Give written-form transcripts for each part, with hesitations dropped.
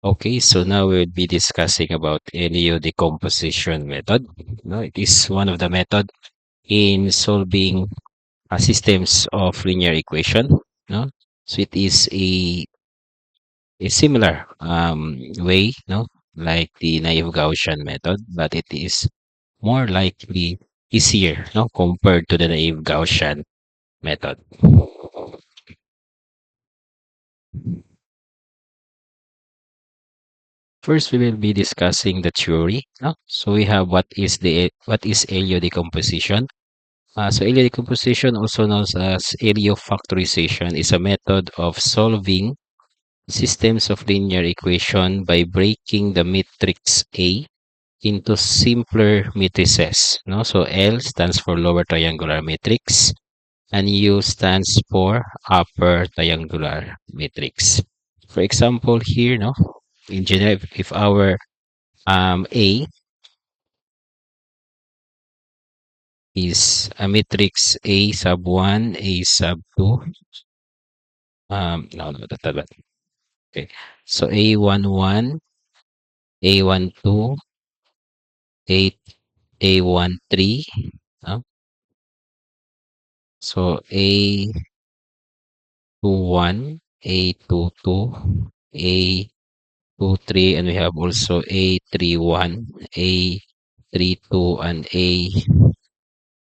Okay, so now we'll be discussing about LU decomposition method. No, it is one of the method in solving systems of linear equation. No, so it is a similar way, no, like the naive Gaussian method, but it is more likely easier, no, compared to the naive Gaussian method. First, we will be discussing the theory. No? So we have what is LU decomposition. So LU decomposition, also known as LU factorization, is a method of solving systems of linear equation by breaking the matrix A into simpler matrices. No? So L stands for lower triangular matrix and U stands for upper triangular matrix. For example, here, no, in general, if our A is a matrix A sub 1, A sub 2. No, that's bad. Okay. So A11, A12, A, A13. No? So A21, A22, A23, and we have also A31, A32, and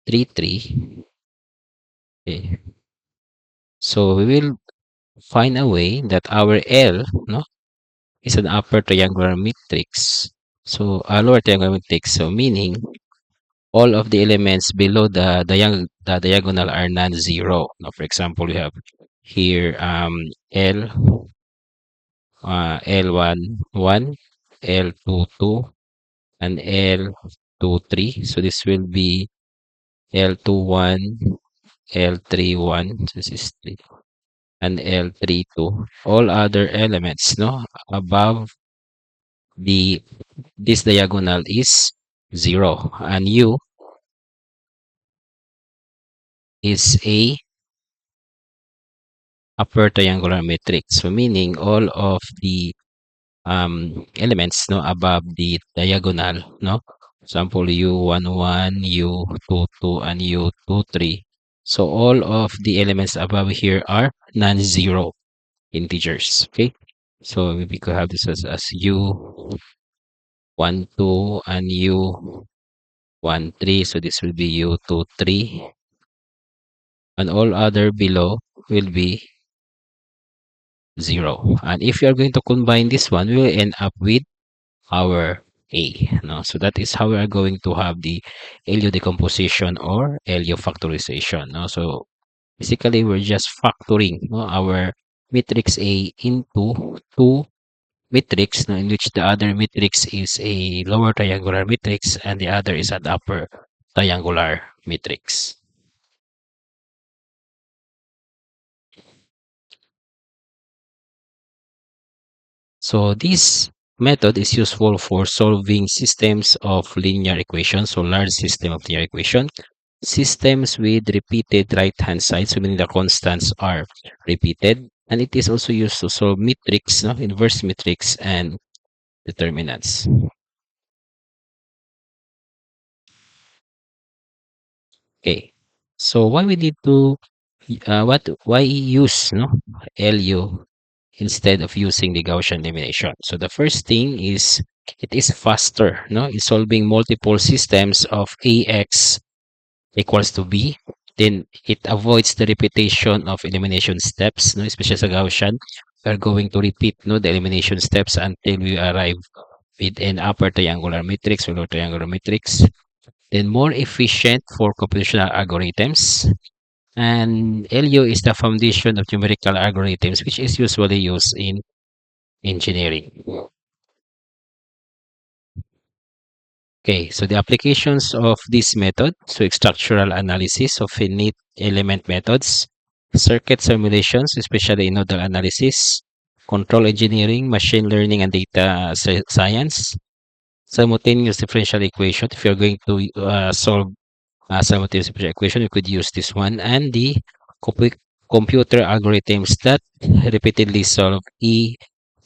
A33. Okay. So we will find a way that our L, no, is an upper triangular matrix. So a lower triangular matrix. So meaning all of the elements below the diagonal are non-zero. Now, for example, we have here L11, L22, and L23. So this will be L21, L31. This is 3, and L32. All other elements, no, above the this diagonal is 0, and U is a upper triangular matrix. So meaning all of the elements, no, above the diagonal, no, example U11, U22, and U23. So all of the elements above here are non-zero integers. Okay, so we could have this as U12 and U13. So this will be U23, and all other below will be 0. And if you are going to combine this one, we will end up with our A. No? So that is how we are going to have the LU decomposition or LU factorization. No? So basically, we're just factoring, no, our matrix A into two matrix, no, in which the other matrix is a lower triangular matrix and the other is an upper triangular matrix. So this method is useful for solving systems of linear equations, so large system of linear equation, systems with repeated right-hand sides, so meaning the constants are repeated, and it is also used to solve matrix, no, inverse matrix, and determinants. Okay, so why we need to why use, no, LU instead of using the Gaussian elimination? So the first thing is it is faster, no, in solving multiple systems of AX equals to B. Then it avoids the repetition of elimination steps, no, especially sa Gaussian. We are going to repeat, no, the elimination steps until we arrive with an upper triangular matrix or lower triangular matrix. Then more efficient for computational algorithms. And LU is the foundation of numerical algorithms, which is usually used in engineering. Okay, so the applications of this method, so structural analysis of finite element methods, circuit simulations, especially in nodal analysis, control engineering, machine learning, and data science, simultaneous differential equation. If you're going to solve simultaneous differential equation, you could use this one, and the computer algorithms that repeatedly solve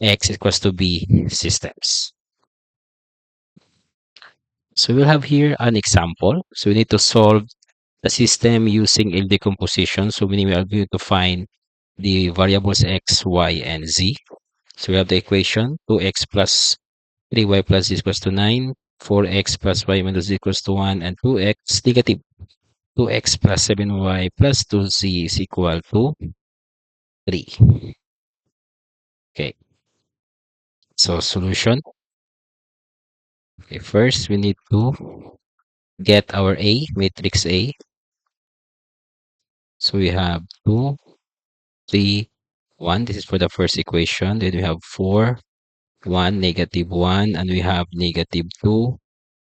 X equals to B systems. So we'll have here an example. So we need to solve the system using LU decomposition. So we are going to find the variables x, y, and z. So we have the equation 2x plus 3y plus z equals to 9, 4x plus y minus z equals to 1, and 2x negative 2x plus 7y plus 2z is equal to 3. Okay, so solution. Okay, first we need to get our A, matrix A. So we have 2, 3, 1. This is for the first equation. Then we have 4, 1, negative 1, and we have negative 2,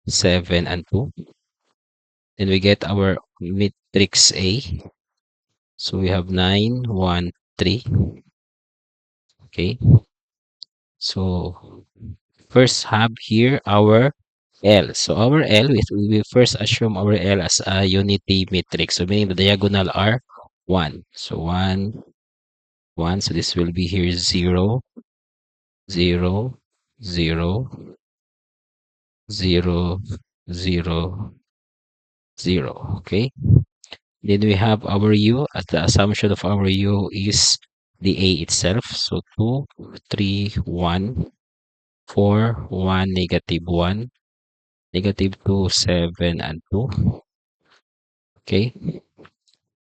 7, and 2. Then we get our matrix A. So we have 9, 1, 3. Okay. So first have here our L. So our L, we will first assume our L as a unity matrix. So meaning the diagonal are 1. So 1, 1. So this will be here 0, 0, 0, 0, 0, 0. Okay. Then we have our U. As the assumption of our U is the A itself. So 2, 3, 1, 4, 1, negative 1, negative 2, 7, and 2. Okay.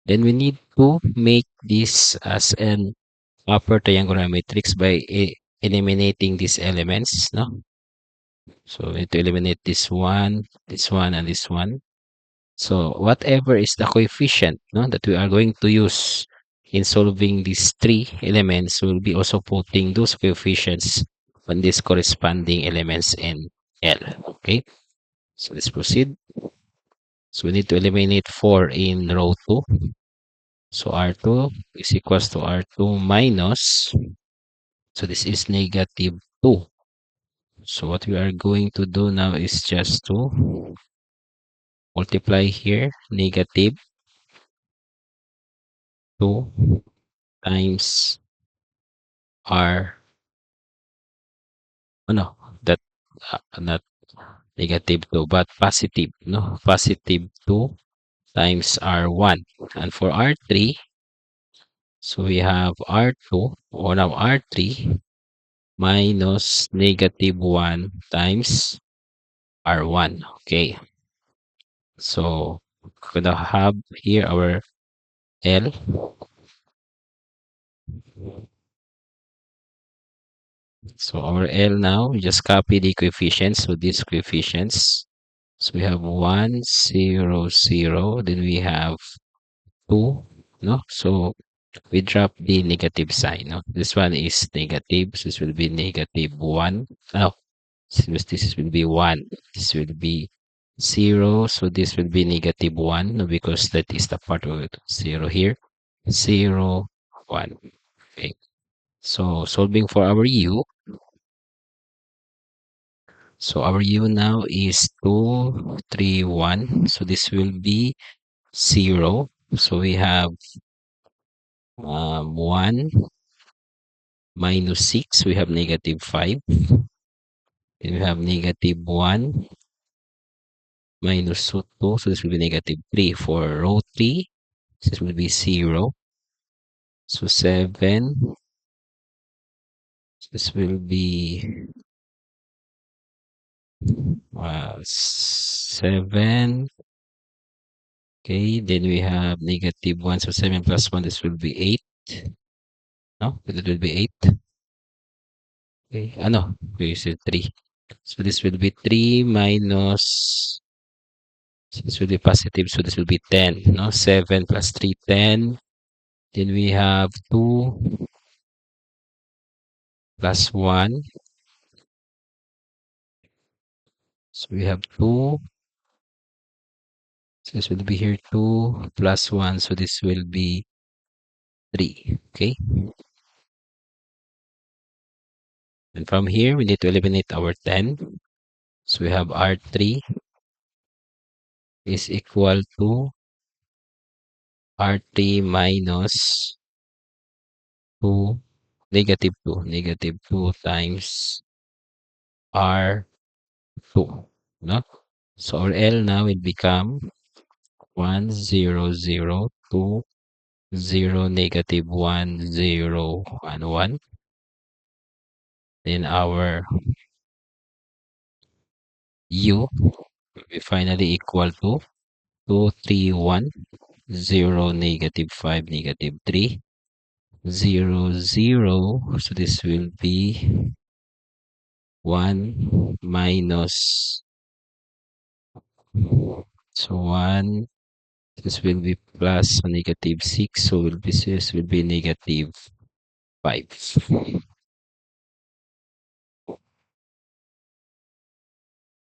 Then we need to make this as an upper triangular matrix by eliminating these elements. No? So we need to eliminate this one, and this one. So whatever is the coefficient, no, that we are going to use in solving these three elements, we'll be also putting those coefficients on these corresponding elements in L. Okay, so let's proceed. So we need to eliminate 4 in row 2. So R2 is equals to R2 minus, so this is negative 2. So what we are going to do now is just to multiply here negative 2 times R, oh no, that not negative 2 but positive, no, positive 2 times R1. And for R3, so we have R2 or now R3 minus negative 1 times R1. Okay, so we're gonna have here our L. So our L now, we just copy the coefficients. So these coefficients, so we have 1, 0, 0. Then we have 2, no? So we drop the negative sign, no? This one is negative, so this will be negative 1. Oh, this will be 1. This will be 0, so this will be negative 1, no, because that is the part of it. 0 here, 0, 1. Okay. So solving for our U. So our U now is 2, 3, 1. So this will be 0. So we have 1 minus 6. We have negative 5. Then we have negative 1 minus 2. So this will be negative 3. For row 3, this will be 0. So 7. This will be 7. Okay, then we have negative 1. So 7 plus 1, this will be 8. No, it will be 8. Okay, ano, we said 3. So this will be 3 minus, so this will be positive, so this will be 10. No, 7 plus 3, 10. Then we have 2 plus 1. So we have 2. So this will be here 2 plus 1. So this will be 3. Okay. And from here, we need to eliminate our 10. So we have R3 is equal to R3 minus 2 negative 2 times R2, no? So our L now will become 1, 0, 0, 2, 0, negative 1, 0, and 1. Then our U will be finally equal to 2, 3, 1, 0, negative 5, negative 3, 0, 0. So this will be 1 minus, so 1, this will be plus negative 6, so this will be negative 5.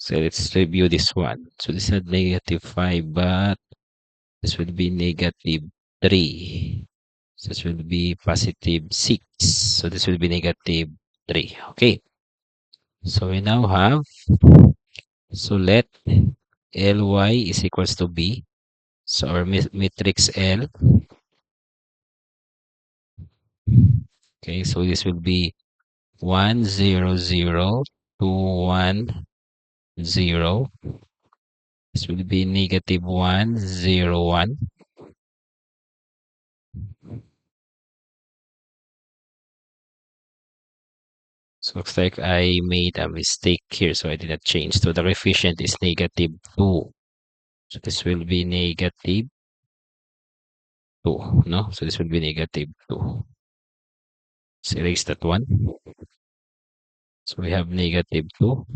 So let's review this one. So this is negative 5, but this will be negative 3. So this will be positive 6. So this will be negative 3. Okay. So we now have, so let Ly is equals to B. So our matrix L. Okay, so this will be 1, 0, 0, 2, 1, 0. This will be negative 1, 0, 1. So looks like I made a mistake here, so I did not change. So the coefficient is negative 2. So this will be negative 2, no? So this will be negative 2. Let's erase that one. So we have negative 2.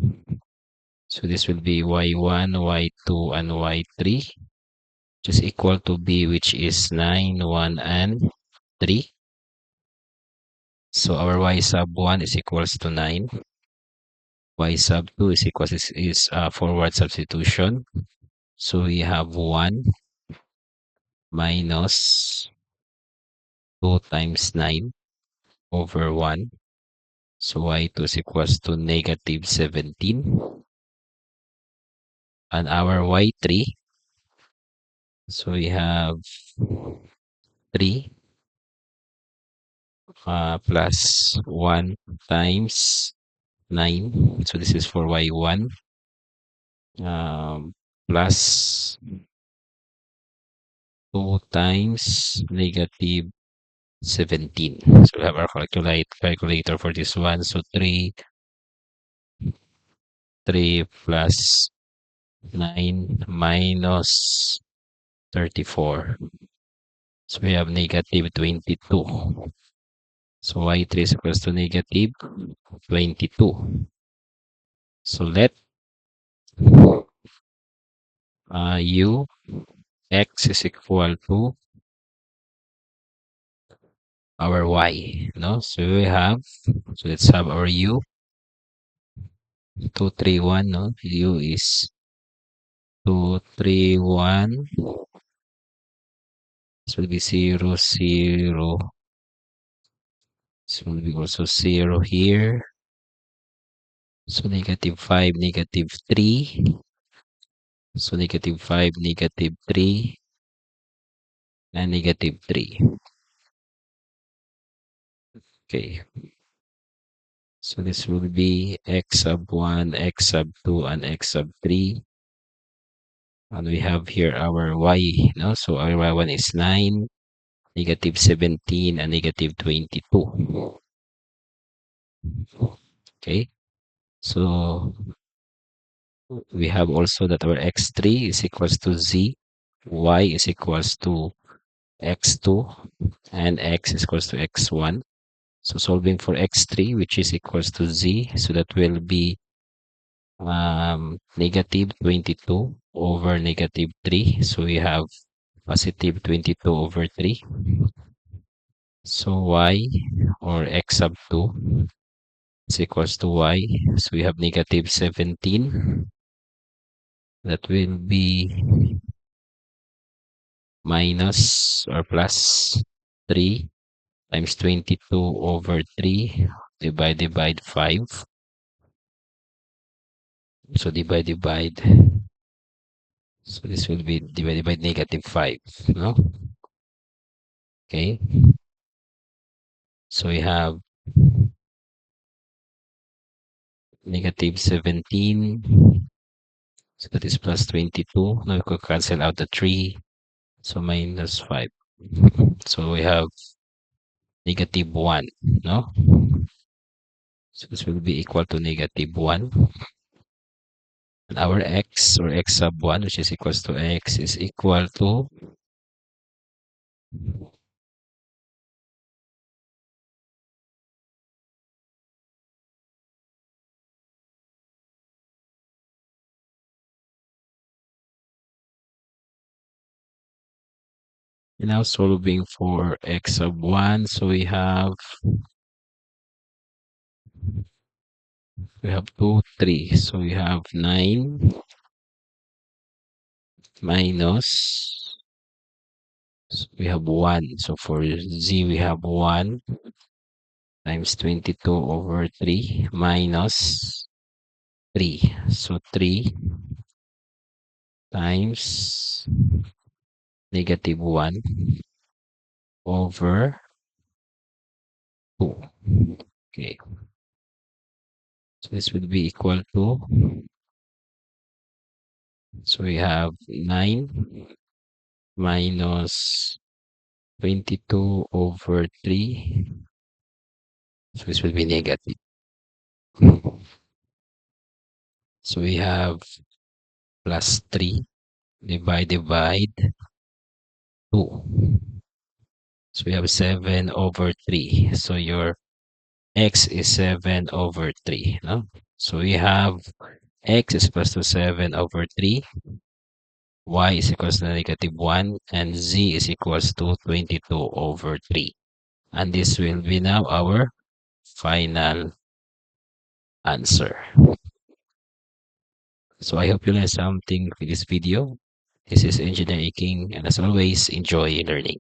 So this will be y1, y2, and y3, which is equal to b, which is 9, 1, and 3. So our y sub 1 is equals to 9. Y sub 2 is equals is forward substitution. So we have 1 minus 2 times 9 over 1. So y2 is equals to negative 17. And our y3, so we have 3 plus 1 times 9. So this is for y1, plus 2 times negative 17. So we have our calculator for this one. So 3 plus 9 minus 34. So we have negative 22. So y3 is equals to negative 22. So let u x is equal to our y, no? So we have, so let's have our u 231, no? U is 231. This will be 0, 0. This will be also 0 here. So negative 5, negative 3. So negative 5, negative 3, and negative 3. Okay. So this will be x sub 1, x sub 2, and x sub 3. And we have here our y, no? So our y1 is 9, negative 17, and negative 22. Okay. So we have also that our x3 is equals to z, y is equals to x2, and x is equals to x1. So solving for x3, which is equals to z, so that will be negative 22 over negative 3. So we have positive 22 over 3. So y, or x sub 2, is equals to y. So we have negative 17. That will be minus or plus 3 times 22 over 3 divide 5. So divide. So this will be divided by negative 5, no? Okay. So we have negative 17. So that is plus 22. Now we could cancel out the 3. So minus 5. So we have negative 1. No? So this will be equal to negative 1. And our x, or x sub 1, which is equals to x, is equal to now solving for x sub 1. So we have 2, 3. So we have 9 minus, so we have 1. So for z, we have 1 times 22 over 3 minus 3. So 3 times negative 1 over 2. Okay. So this would be equal to, so we have 9 minus 22 over 3. So this will be negative. So we have plus 3 divide 2. So we have 7 over 3. So your x is 7 over 3. No? So we have x is equals to 7 over 3, y is equals to negative 1, and z is equals to 22 over 3. And this will be now our final answer. So I hope you learned something with this video. This is Engineer EKing, and as always, enjoy learning.